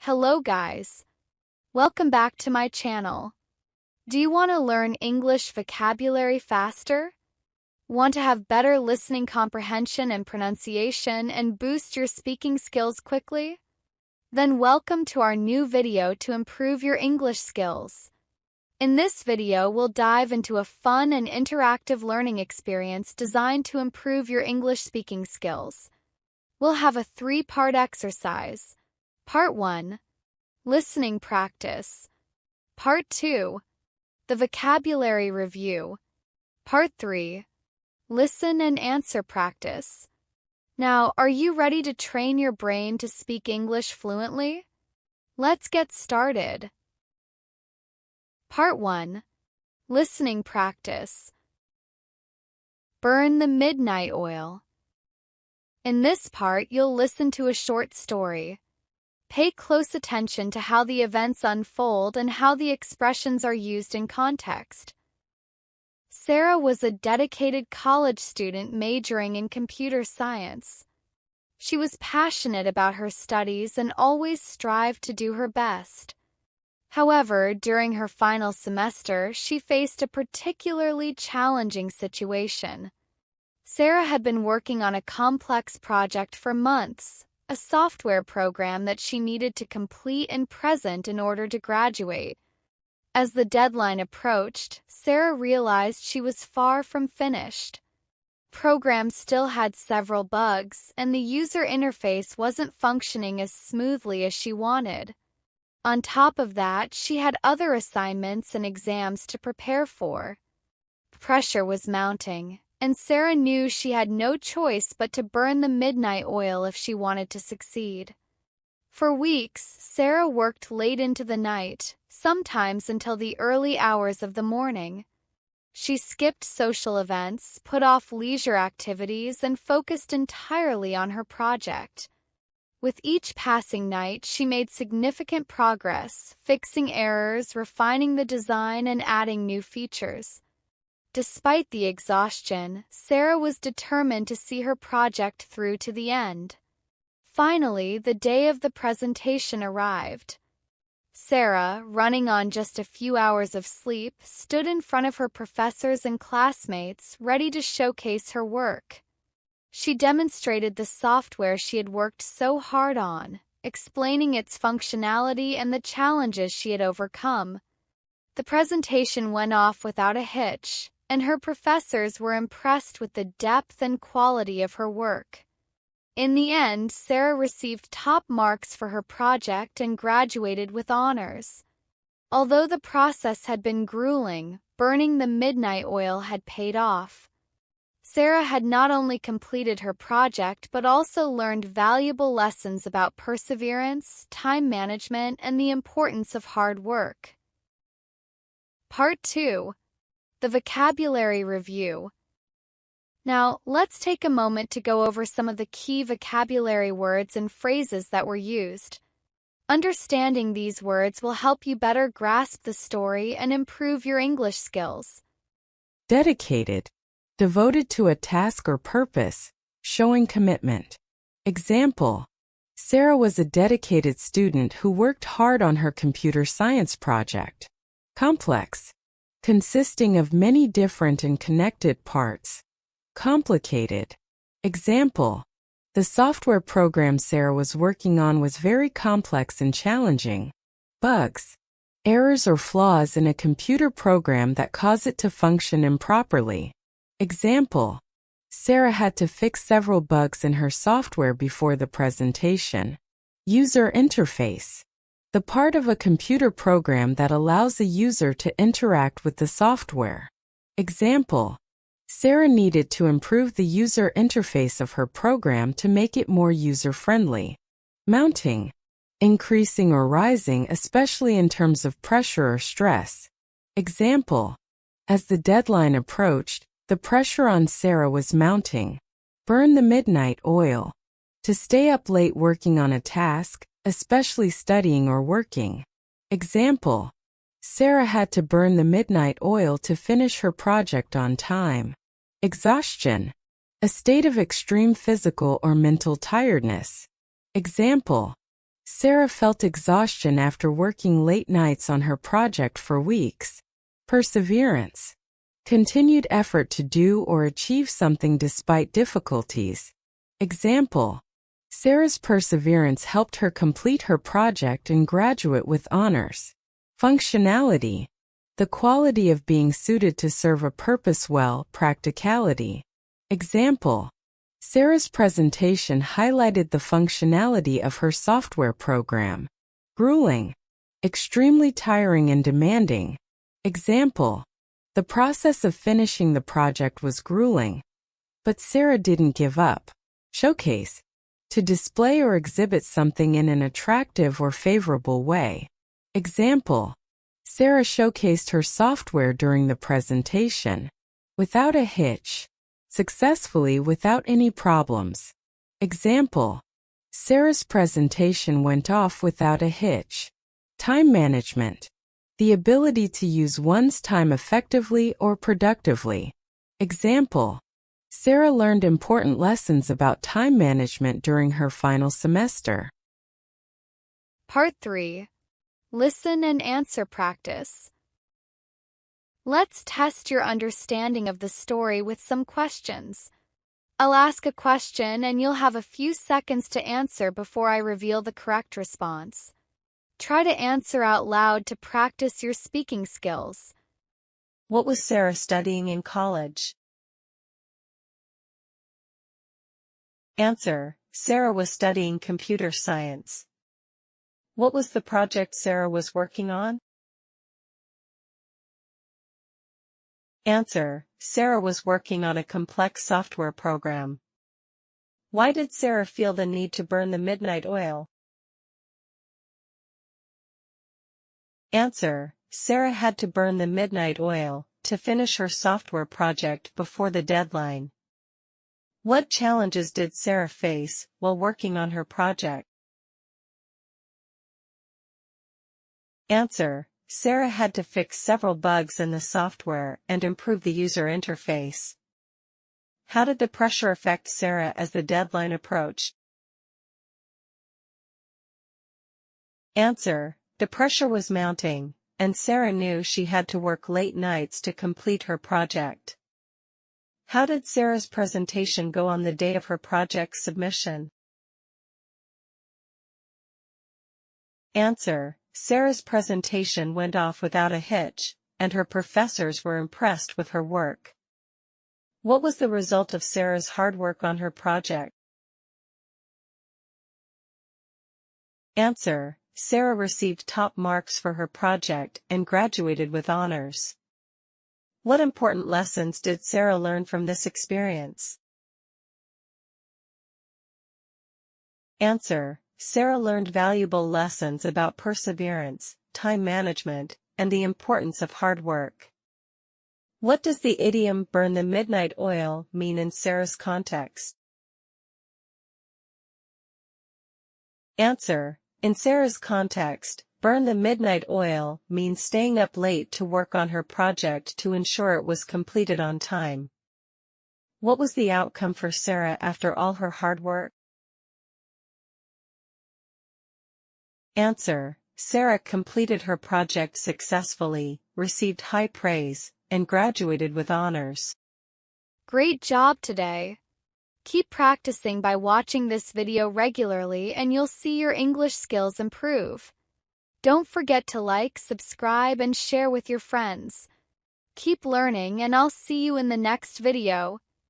Hello guys. Welcome back to my channel. Do you want to learn English vocabulary faster? Want to have better listening comprehension and pronunciation and boost your speaking skills quickly? Then welcome to our new video to improve your English skills. In this video, we'll dive into a fun and interactive learning experience designed to improve your English speaking skills. We'll have a 3-part exercise. Part 1. Listening practice. Part 2. The vocabulary review. Part 3. Listen and answer practice. Now, are you ready to train your brain to speak English fluently? Let's get started. Part 1. Listening practice. Burn the midnight oil. In this part, you'll listen to a short story. Pay close attention to how the events unfold and how the expressions are used in context. Sarah was a dedicated college student majoring in computer science. She was passionate about her studies and always strived to do her best. However, during her final semester, she faced a particularly challenging situation. Sarah had been working on a complex project for months, a software program that she needed to complete and present in order to graduate. As the deadline approached, Sarah realized she was far from finished. The program still had several bugs, and the user interface wasn't functioning as smoothly as she wanted. On top of that, she had other assignments and exams to prepare for. Pressure was mounting, and Sarah knew she had no choice but to burn the midnight oil if she wanted to succeed. For weeks, Sarah worked late into the night, sometimes until the early hours of the morning. She skipped social events, put off leisure activities, and focused entirely on her project. With each passing night, she made significant progress, fixing errors, refining the design, and adding new features. Despite the exhaustion, Sarah was determined to see her project through to the end. Finally, the day of the presentation arrived. Sarah, running on just a few hours of sleep, stood in front of her professors and classmates, ready to showcase her work. She demonstrated the software she had worked so hard on, explaining its functionality and the challenges she had overcome. The presentation went off without a hitch, and her professors were impressed with the depth and quality of her work. In the end, Sarah received top marks for her project and graduated with honors. Although the process had been grueling, burning the midnight oil had paid off. Sarah had not only completed her project but also learned valuable lessons about perseverance, time management, and the importance of hard work. Part 2. The vocabulary review. Now, let's take a moment to go over some of the key vocabulary words and phrases that were used. Understanding these words will help you better grasp the story and improve your English skills. Dedicated. Devoted to a task or purpose, showing commitment. Example: Sarah was a dedicated student who worked hard on her computer science project. Complex. Consisting of many different and connected parts. Complicated. Example: the software program Sarah was working on was very complex and challenging. Bugs. Errors or flaws in a computer program that cause it to function improperly. Example: Sarah had to fix several bugs in her software before the presentation. User interface. The part of a computer program that allows a user to interact with the software. Example: Sarah needed to improve the user interface of her program to make it more user-friendly. Mounting. Increasing or rising, especially in terms of pressure or stress. Example: as the deadline approached, the pressure on Sarah was mounting. Burn the midnight oil. To stay up late working on a task, especially studying or working. Example: Sarah had to burn the midnight oil to finish her project on time. Exhaustion. A state of extreme physical or mental tiredness. Example: Sarah felt exhaustion after working late nights on her project for weeks. Perseverance. Continued effort to do or achieve something despite difficulties. Example: Sarah's perseverance helped her complete her project and graduate with honors. Functionality. The quality of being suited to serve a purpose well. Practicality. Example: Sarah's presentation highlighted the functionality of her software program. Grueling. Extremely tiring and demanding. Example: the process of finishing the project was grueling, but Sarah didn't give up. Showcase. To display or exhibit something in an attractive or favorable way. Example: Sarah showcased her software during the presentation. Without a hitch. Successfully without any problems. Example: Sarah's presentation went off without a hitch. Time management. The ability to use one's time effectively or productively. Example: Sarah learned important lessons about time management during her final semester. Part 3. Listen and answer practice. Let's test your understanding of the story with some questions. I'll ask a question and you'll have a few seconds to answer before I reveal the correct response. Try to answer out loud to practice your speaking skills. What was Sarah studying in college? Answer: Sarah was studying computer science. What was the project Sarah was working on? Answer: Sarah was working on a complex software program. Why did Sarah feel the need to burn the midnight oil? Answer: Sarah had to burn the midnight oil to finish her software project before the deadline. What challenges did Sarah face while working on her project? Answer: Sarah had to fix several bugs in the software and improve the user interface. How did the pressure affect Sarah as the deadline approached? Answer: the pressure was mounting, and Sarah knew she had to work late nights to complete her project. How did Sarah's presentation go on the day of her project's submission? Answer: Sarah's presentation went off without a hitch, and her professors were impressed with her work. What was the result of Sarah's hard work on her project? Answer: Sarah received top marks for her project and graduated with honors. What important lessons did Sarah learn from this experience? Answer: Sarah learned valuable lessons about perseverance, time management, and the importance of hard work. What does the idiom "burn the midnight oil" mean in Sarah's context? Answer: in Sarah's context, burn the midnight oil means staying up late to work on her project to ensure it was completed on time. What was the outcome for Sarah after all her hard work? Answer: Sarah completed her project successfully, received high praise, and graduated with honors. Great job today! Keep practicing by watching this video regularly and you'll see your English skills improve. Don't forget to like, subscribe, and share with your friends. Keep learning and I'll see you in the next video.